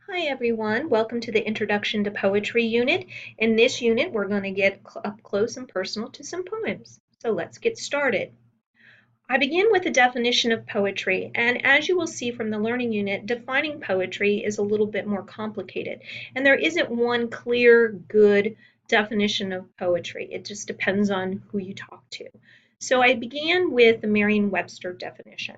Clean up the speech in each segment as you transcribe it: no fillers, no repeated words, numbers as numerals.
Hi everyone, welcome to the Introduction to Poetry unit. In this unit, we're going to get up close and personal to some poems. So let's get started. I begin with a definition of poetry, and as you will see from the learning unit, defining poetry is a little bit more complicated, and there isn't one clear, good definition of poetry. It just depends on who you talk to. So I began with the Merriam-Webster definition.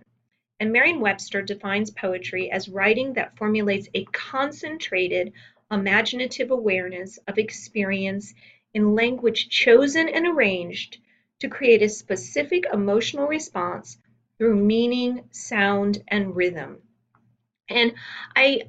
And Merriam-Webster defines poetry as writing that formulates a concentrated, imaginative awareness of experience in language chosen and arranged to create a specific emotional response through meaning, sound, and rhythm. And I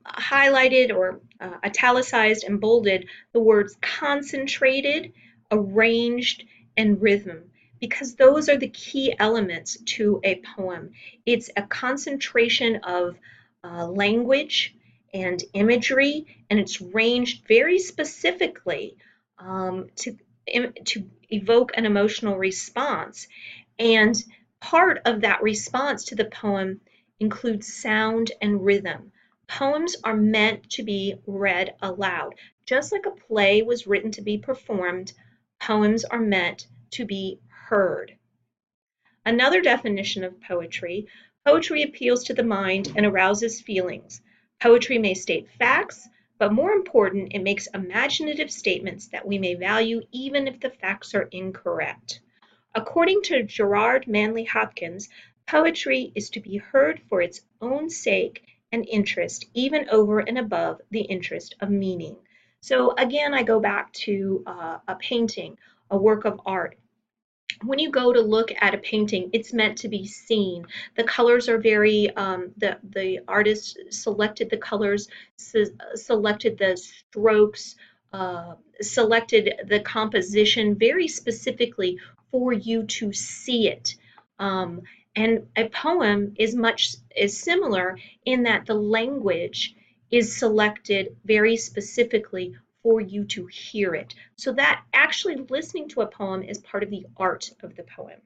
highlighted or italicized and bolded the words concentrated, arranged, and rhythm because those are the key elements to a poem. It's a concentration of language and imagery, and it's ranged very specifically to evoke an emotional response. And part of that response to the poem includes sound and rhythm. Poems are meant to be read aloud. Just like a play was written to be performed, poems are meant to be heard. Another definition of poetry, poetry appeals to the mind and arouses feelings. Poetry may state facts, but more important, it makes imaginative statements that we may value even if the facts are incorrect. According to Gerard Manley Hopkins, poetry is to be heard for its own sake and interest, even over and above the interest of meaning. So again, I go back to a painting, a work of art. When you go to look at a painting, it's meant to be seen. The colors are very, the artist selected the colors, selected the strokes, selected the composition very specifically for you to see it. Um, and a poem is similar in that the language is selected very specifically for you to hear it. So that actually listening to a poem is part of the art of the poem.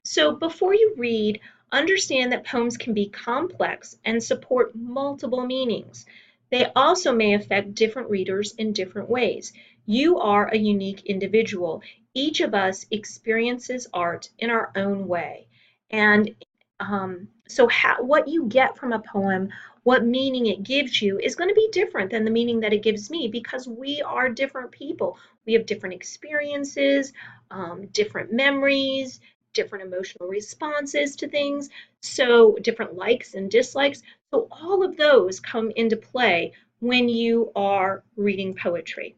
So before you read, understand that poems can be complex and support multiple meanings. They also may affect different readers in different ways. You are a unique individual. Each of us experiences art in our own way. And what you get from a poem, what meaning it gives you, is going to be different than the meaning that it gives me because we are different people. We have different experiences, different memories, different emotional responses to things, so different likes and dislikes. So all of those come into play when you are reading poetry.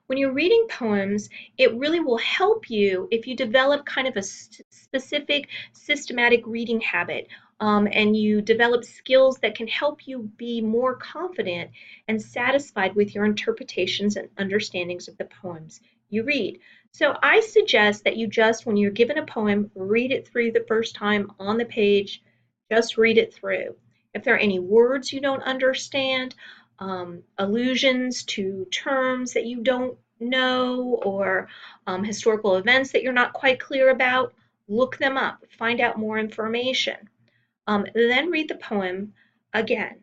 When you're reading poems, it really will help you if you develop kind of a specific systematic reading habit and you develop skills that can help you be more confident and satisfied with your interpretations and understandings of the poems you read. So I suggest that you just, when you're given a poem, read it through the first time on the page, just read it through. If there are any words you don't understand, allusions to terms that you don't know or historical events that you're not quite clear about, look them up, find out more information. Then read the poem again,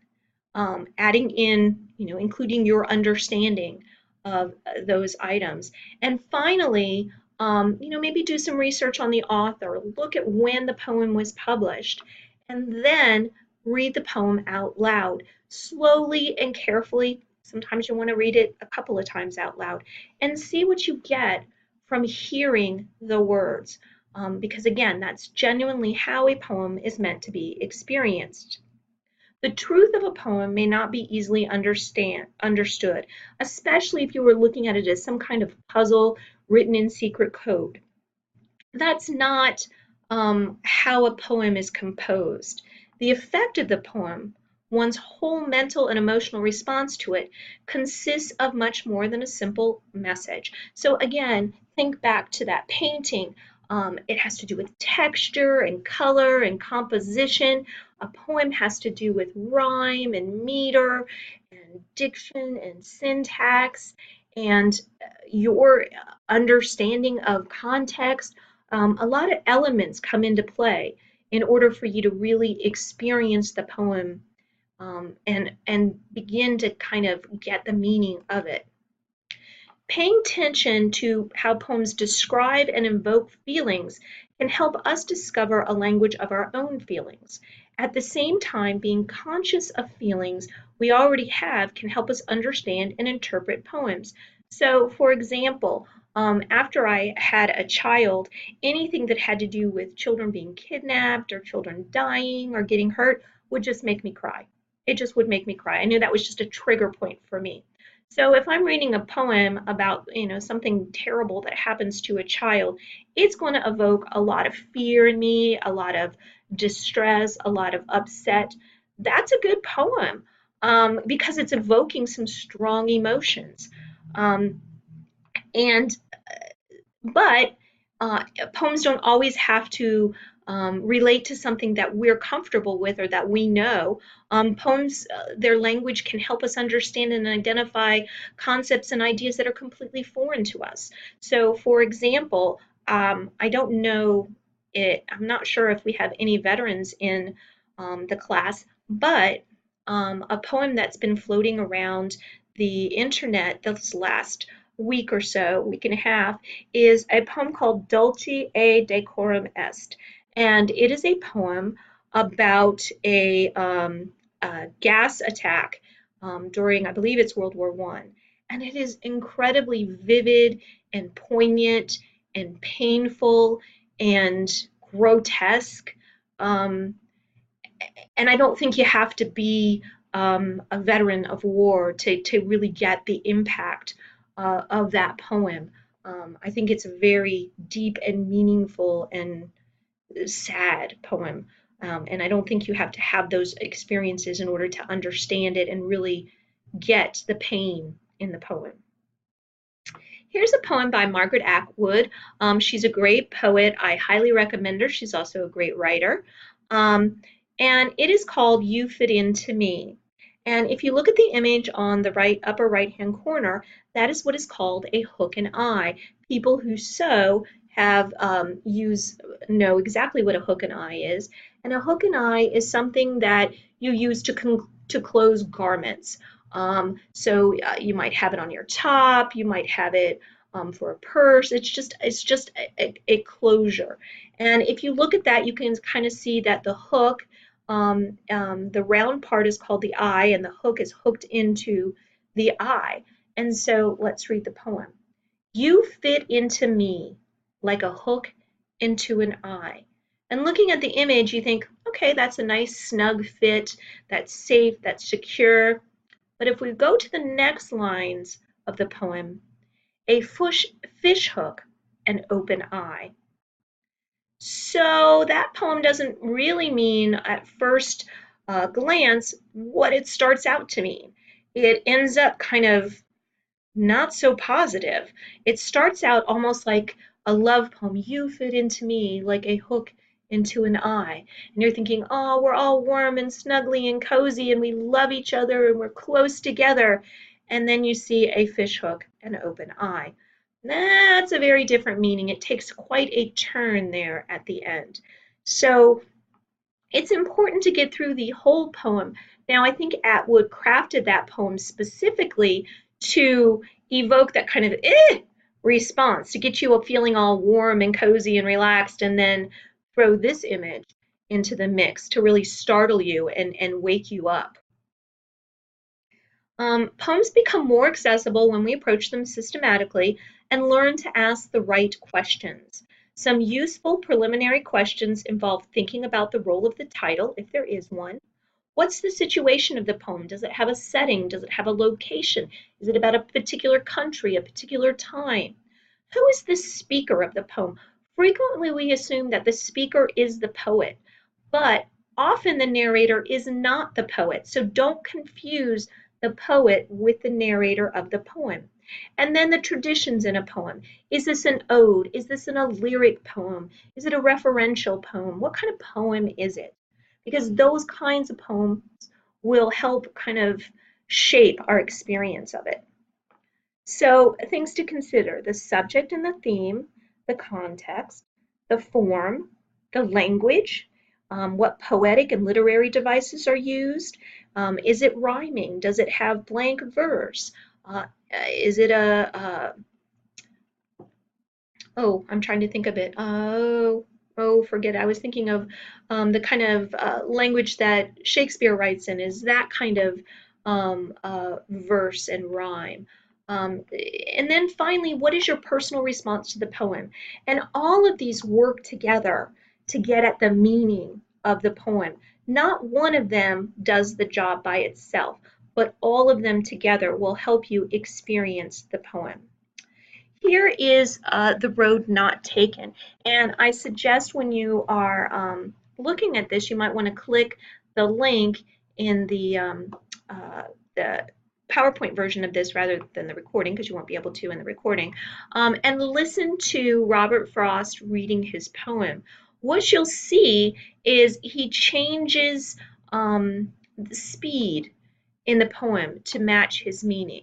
adding in, including your understanding of those items. And finally, maybe do some research on the author, look at when the poem was published, and then read the poem out loud, slowly and carefully. Sometimes you want to read it a couple of times out loud and see what you get from hearing the words. Because again, that's genuinely how a poem is meant to be experienced. The truth of a poem may not be easily understood, especially if you were looking at it as some kind of puzzle written in secret code. That's not how a poem is composed. The effect of the poem, one's whole mental and emotional response to it, consists of much more than a simple message. So again, think back to that painting. It has to do with texture and color and composition. A poem has to do with rhyme and meter and diction and syntax and your understanding of context. A lot of elements come into play in order for you to really experience the poem and begin to kind of get the meaning of it. Paying attention to how poems describe and invoke feelings can help us discover a language of our own feelings. At the same time, being conscious of feelings we already have can help us understand and interpret poems. So, for example, after I had a child, anything that had to do with children being kidnapped or children dying or getting hurt would just make me cry. It just would make me cry. I knew that was just a trigger point for me. So if I'm reading a poem about, something terrible that happens to a child, it's going to evoke a lot of fear in me, a lot of distress, a lot of upset. That's a good poem because it's evoking some strong emotions. Um, and but poems don't always have to relate to something that we're comfortable with or that we know. Poems, their language can help us understand and identify concepts and ideas that are completely foreign to us. So, for example, I don't know I'm not sure if we have any veterans in the class, but a poem that's been floating around the internet this last week or so, week and a half, is a poem called Dulce et Decorum Est. And it is a poem about a gas attack during, I believe it's World War I. And it is incredibly vivid and poignant and painful and grotesque. Um, and I don't think you have to be a veteran of war to really get the impact of that poem. I think it's a very deep and meaningful and sad poem. And I don't think you have to have those experiences in order to understand it and really get the pain in the poem. Here's a poem by Margaret Atwood. She's a great poet. I highly recommend her. She's also a great writer. Um, and it is called You Fit Into Me. And if you look at the image on the upper right-hand corner, that is what is called a hook and eye. People who sew have know exactly what a hook and eye is. And a hook and eye is something that you use to close garments. So you might have it on your top, you might have it for a purse. It's just a closure. And if you look at that, you can kind of see that the hook, the round part is called the eye, and the hook is hooked into the eye. And so let's read the poem. You fit into me like a hook into an eye. And looking at the image, you think, okay, that's a nice snug fit, that's safe, that's secure. But if we go to the next lines of the poem, a fish hook, an open eye. So that poem doesn't really mean at first glance what it starts out to mean. It ends up kind of not so positive. It starts out almost like a love poem. You fit into me like a hook into an eye. And you're thinking, oh, we're all warm and snuggly and cozy and we love each other and we're close together. And then you see a fish hook, an open eye. That's a very different meaning. It takes quite a turn there at the end. So it's important to get through the whole poem. Now, I think Atwood crafted that poem specifically to evoke that kind of response, to get you feeling all warm and cozy and relaxed, and then throw this image into the mix to really startle you and wake you up. Poems become more accessible when we approach them systematically and learn to ask the right questions. Some useful preliminary questions involve thinking about the role of the title, if there is one. What's the situation of the poem? Does it have a setting? Does it have a location? Is it about a particular country, a particular time? Who is the speaker of the poem? Frequently, we assume that the speaker is the poet, but often the narrator is not the poet, so don't confuse the poet with the narrator of the poem. And then the traditions in a poem. Is this an ode? Is this a lyric poem? Is it a referential poem? What kind of poem is it? Because those kinds of poems will help kind of shape our experience of it. So things to consider: the subject and the theme, the context, the form, the language. What poetic and literary devices are used? Is it rhyming? Does it have blank verse? Is it oh, I'm trying to think of it. Forget it. I was thinking of the kind of language that Shakespeare writes in. Is that kind of verse and rhyme? And then finally, what is your personal response to the poem? And all of these work together to get at the meaning of the poem. Not one of them does the job by itself, but all of them together will help you experience the poem. Here is the road not taken. And I suggest when you are looking at this, you might want to click the link in the PowerPoint version of this rather than the recording, because you won't be able to in the recording, and listen to Robert Frost reading his poem. What you'll see is he changes the speed in the poem to match his meaning.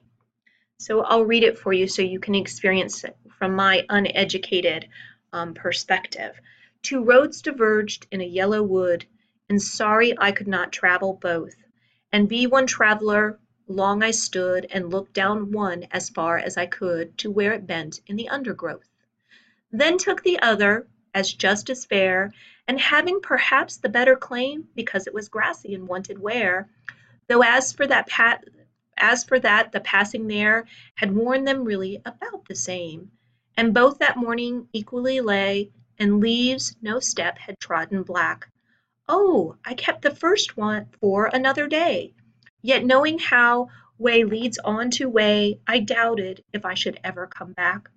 So I'll read it for you so you can experience it from my uneducated perspective. Two roads diverged in a yellow wood, and sorry I could not travel both. And be one traveler, long I stood and looked down one as far as I could to where it bent in the undergrowth. Then took the other, as just as fair, and having perhaps the better claim, because it was grassy and wanted wear, though as for that, the passing there had worn them really about the same, and both that morning equally lay, and leaves no step had trodden black. Oh, I kept the first one for another day, yet knowing how way leads on to way, I doubted if I should ever come back.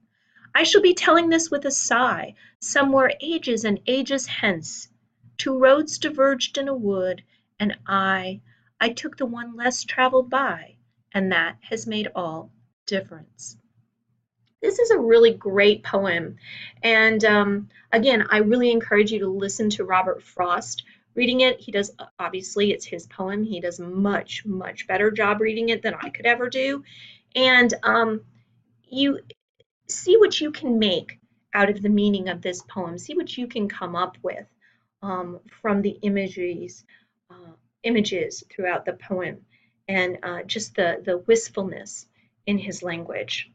I shall be telling this with a sigh, somewhere ages and ages hence. Two roads diverged in a wood, and I took the one less traveled by, and that has made all difference. This is a really great poem, and again, I really encourage you to listen to Robert Frost reading it. He does, obviously, it's his poem. He does much, much better job reading it than I could ever do, and you see what you can make out of the meaning of this poem. See what you can come up with from the images throughout the poem, and just the wistfulness in his language.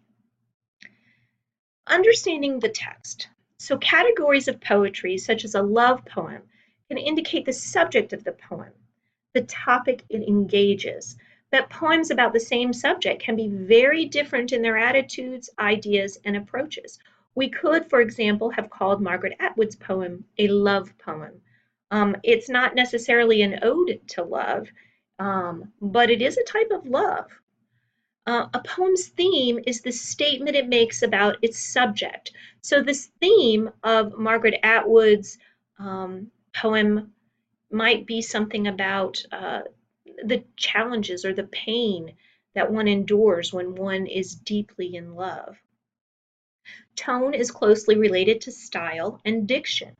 Understanding the text. So categories of poetry, such as a love poem, can indicate the subject of the poem, the topic it engages. But poems about the same subject can be very different in their attitudes, ideas, and approaches. We could, for example, have called Margaret Atwood's poem a love poem. It's not necessarily an ode to love, but it is a type of love. A poem's theme is the statement it makes about its subject. So this theme of Margaret Atwood's poem might be something about the challenges or the pain that one endures when one is deeply in love. Tone is closely related to style and diction.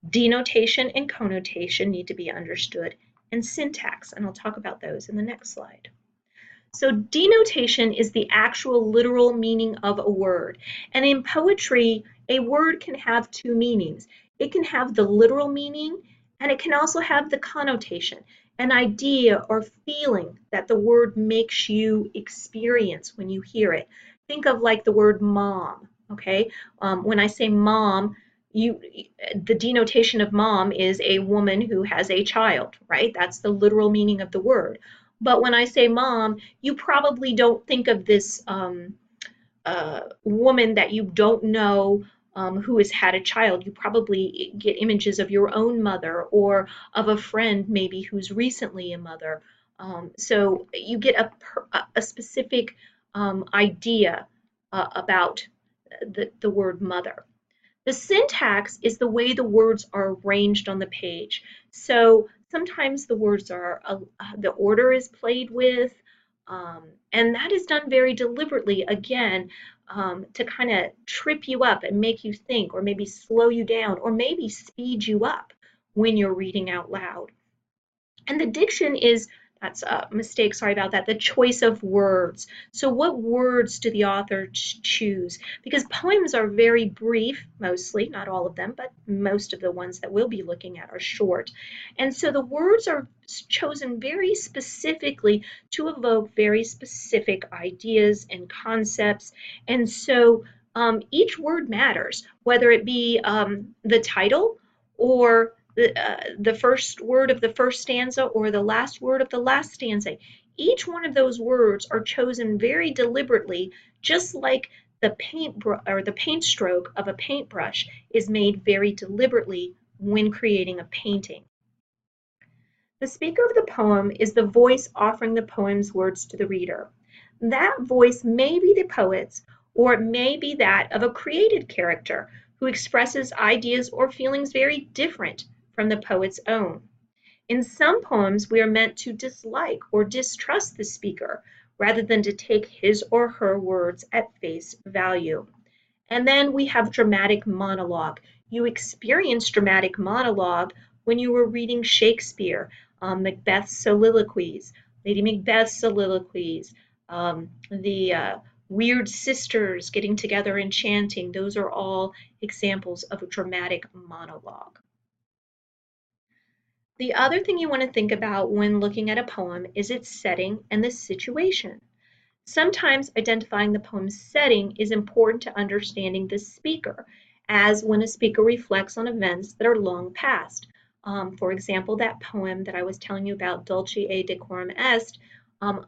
Denotation and connotation need to be understood, and syntax, and I'll talk about those in the next slide. So denotation is the actual literal meaning of a word. And in poetry, a word can have two meanings. It can have the literal meaning, and it can also have the connotation, an idea or feeling that the word makes you experience when you hear it. Think of like the word mom, okay? When I say mom, the denotation of mom is a woman who has a child, right? That's the literal meaning of the word. But when I say mom, you probably don't think of this woman that you don't know who has had a child. You probably get images of your own mother or of a friend maybe who's recently a mother. So you get a specific idea about the word mother. The syntax is the way the words are arranged on the page. So sometimes the words are, the order is played with, and that is done very deliberately, again, to kind of trip you up and make you think, or maybe slow you down, or maybe speed you up when you're reading out loud. And the diction is That's a mistake, sorry about that. The choice of words. So what words do the author choose? Because poems are very brief, mostly, not all of them, but most of the ones that we'll be looking at are short. And so the words are chosen very specifically to evoke very specific ideas and concepts. And so each word matters, whether it be the title or the first word of the first stanza or the last word of the last stanza. Each one of those words are chosen very deliberately, just like the paint stroke of a paintbrush is made very deliberately when creating a painting. The speaker of the poem is the voice offering the poem's words to the reader. That voice may be the poet's, or it may be that of a created character who expresses ideas or feelings very different from the poet's own. In some poems, we are meant to dislike or distrust the speaker rather than to take his or her words at face value. And then we have dramatic monologue. You experience dramatic monologue when you were reading Shakespeare, Macbeth's soliloquies, Lady Macbeth's soliloquies, the weird sisters getting together and chanting. Those are all examples of a dramatic monologue. The other thing you want to think about when looking at a poem is its setting and the situation. Sometimes identifying the poem's setting is important to understanding the speaker, as when a speaker reflects on events that are long past. For example, that poem that I was telling you about, Dulce et Decorum Est,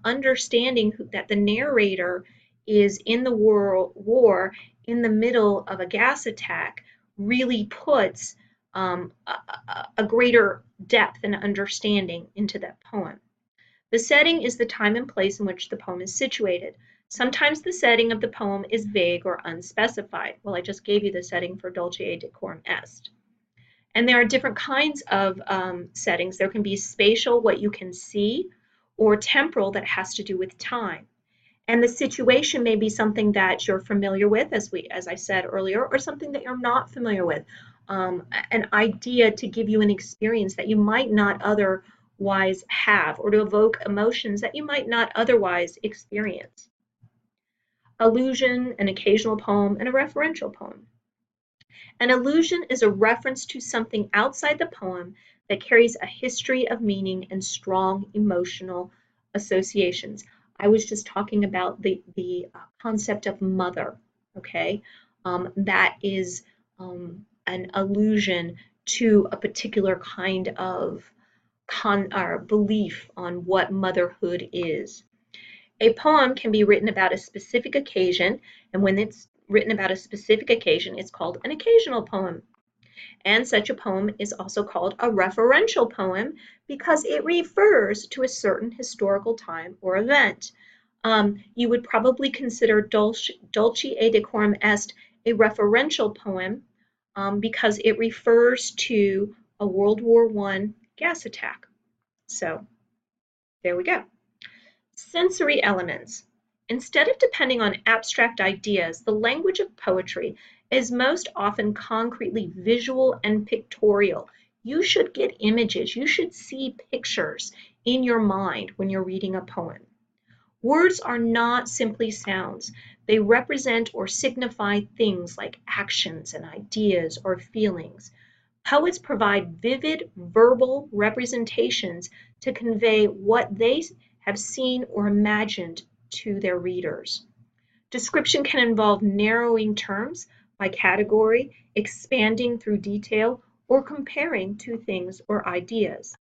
understanding that the narrator is in the war in the middle of a gas attack really puts a greater depth and understanding into that poem. The setting is the time and place in which the poem is situated. Sometimes the setting of the poem is vague or unspecified. Well, I just gave you the setting for Dulce et Decorum Est. And there are different kinds of settings. There can be spatial, what you can see, or temporal, that has to do with time. And the situation may be something that you're familiar with, as I said earlier, or something that you're not familiar with. An idea to give you an experience that you might not otherwise have, or to evoke emotions that you might not otherwise experience. Allusion, an occasional poem, and a referential poem. An allusion is a reference to something outside the poem that carries a history of meaning and strong emotional associations. I was just talking about the concept of mother, okay? That is an allusion to a particular kind of belief on what motherhood is. A poem can be written about a specific occasion, and when it's written about a specific occasion, it's called an occasional poem. And such a poem is also called a referential poem because it refers to a certain historical time or event. You would probably consider Dulce et Decorum Est a referential poem because it refers to a World War I gas attack. So there we go. Sensory elements. Instead of depending on abstract ideas, the language of poetry is most often concretely visual and pictorial. You should get images, you should see pictures in your mind when you're reading a poem. Words are not simply sounds. They represent or signify things like actions and ideas or feelings. Poets provide vivid verbal representations to convey what they have seen or imagined to their readers. Description can involve narrowing terms by category, expanding through detail, or comparing two things or ideas.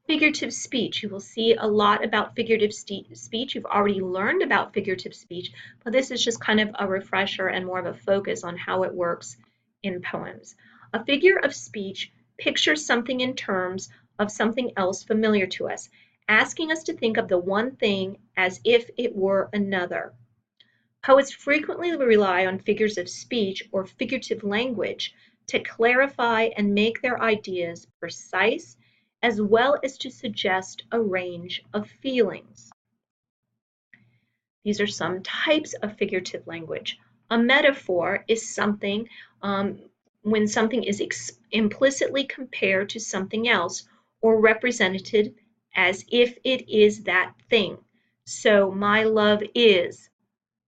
Figurative speech. You will see a lot about figurative speech. You've already learned about figurative speech, but this is just kind of a refresher and more of a focus on how it works in poems. A figure of speech pictures something in terms of something else familiar to us, asking us to think of the one thing as if it were another. Poets frequently rely on figures of speech or figurative language to clarify and make their ideas precise, as well as to suggest a range of feelings. These are some types of figurative language. A metaphor is something when something is implicitly compared to something else or represented as if it is that thing. So my love is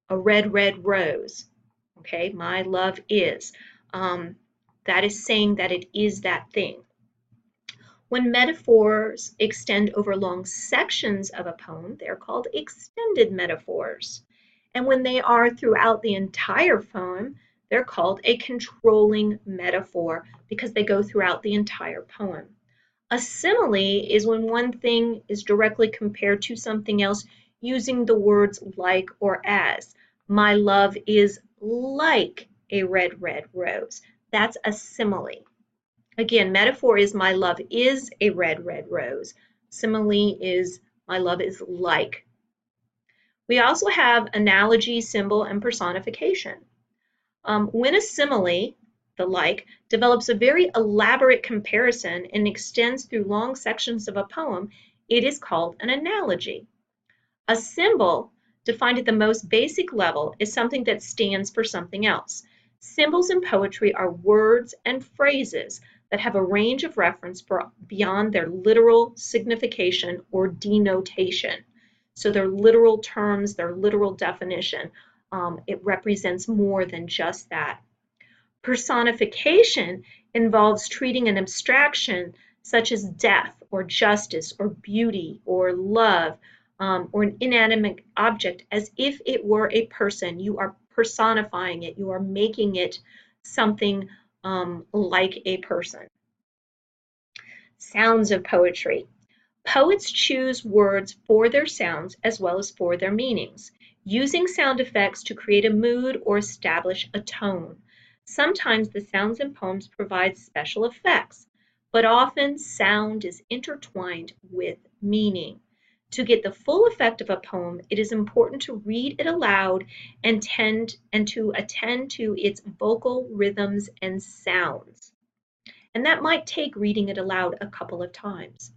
a red, red rose. Okay, my love is. That is saying that it is that thing. When metaphors extend over long sections of a poem, they're called extended metaphors. And when they are throughout the entire poem, they're called a controlling metaphor because they go throughout the entire poem. A simile is when one thing is directly compared to something else using the words like or as. My love is like a red, red rose. That's a simile. Again, metaphor is my love is a red, red rose. Simile is my love is like. We also have analogy, symbol, and personification. When a simile, the like, develops a very elaborate comparison and extends through long sections of a poem, it is called an analogy. A symbol, defined at the most basic level, is something that stands for something else. Symbols in poetry are words and phrases that have a range of reference beyond their literal signification or denotation. So their literal terms, their literal definition, it represents more than just that. Personification involves treating an abstraction such as death or justice or beauty or love or an inanimate object as if it were a person. You are personifying it. You are making it something like a person. Sounds of poetry. Poets choose words for their sounds as well as for their meanings, using sound effects to create a mood or establish a tone. Sometimes the sounds in poems provide special effects, but often sound is intertwined with meaning. To get the full effect of a poem, it is important to read it aloud and to attend to its vocal rhythms and sounds. And that might take reading it aloud a couple of times.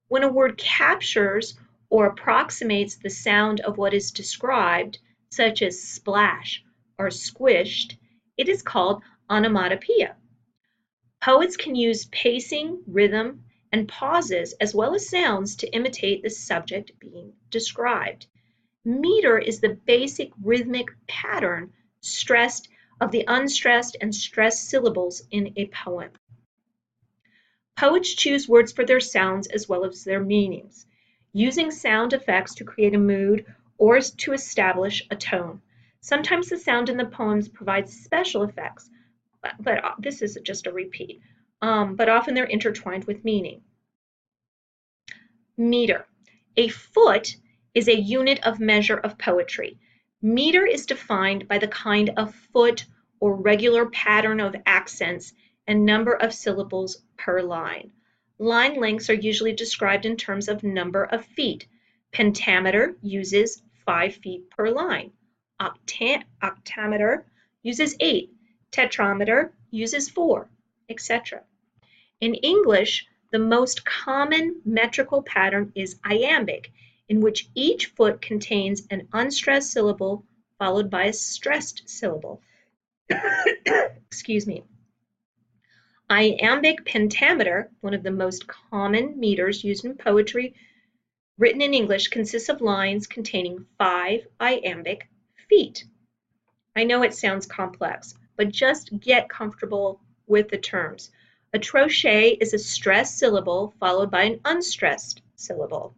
When a word captures or approximates the sound of what is described, such as splash or squished, it is called onomatopoeia. Poets can use pacing, rhythm, and pauses as well as sounds to imitate the subject being described. Meter is the basic rhythmic pattern stressed of the unstressed and stressed syllables in a poem. Poets choose words for their sounds as well as their meanings, using sound effects to create a mood or to establish a tone. Sometimes the sound in the poems provides special effects, but this is just a repeat, but often they're intertwined with meaning. Meter. A foot is a unit of measure of poetry. Meter is defined by the kind of foot or regular pattern of accents and number of syllables per line. Line lengths are usually described in terms of number of feet. Pentameter uses 5 feet per line. Octameter uses 8. Tetrameter uses 4, etc. In English, the most common metrical pattern is iambic, in which each foot contains an unstressed syllable followed by a stressed syllable. Excuse me. Iambic pentameter, one of the most common meters used in poetry written in English, consists of lines containing 5 iambic feet. I know it sounds complex, but just get comfortable with the terms. A crochet is a stressed syllable followed by an unstressed syllable.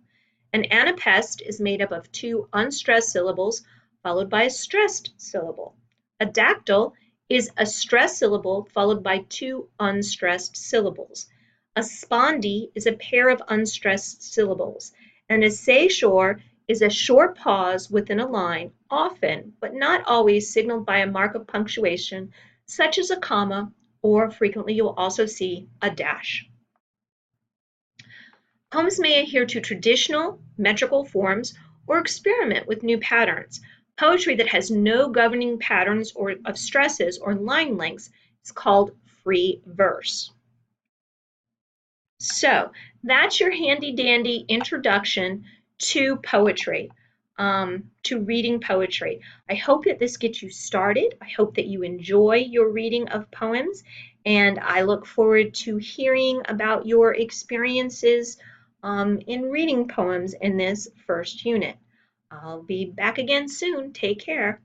An anapest is made up of 2 unstressed syllables followed by a stressed syllable. A dactyl is a stressed syllable followed by 2 unstressed syllables. A spondee is a pair of unstressed syllables. And a seashore is a short pause within a line, often, but not always, signaled by a mark of punctuation, such as a comma, or frequently you'll also see a dash. Poems may adhere to traditional metrical forms or experiment with new patterns. Poetry that has no governing patterns or of stresses or line lengths is called free verse. So that's your handy dandy introduction to poetry, to reading poetry. I hope that this gets you started. I hope that you enjoy your reading of poems, and I look forward to hearing about your experiences in reading poems in this first unit. I'll be back again soon. Take care.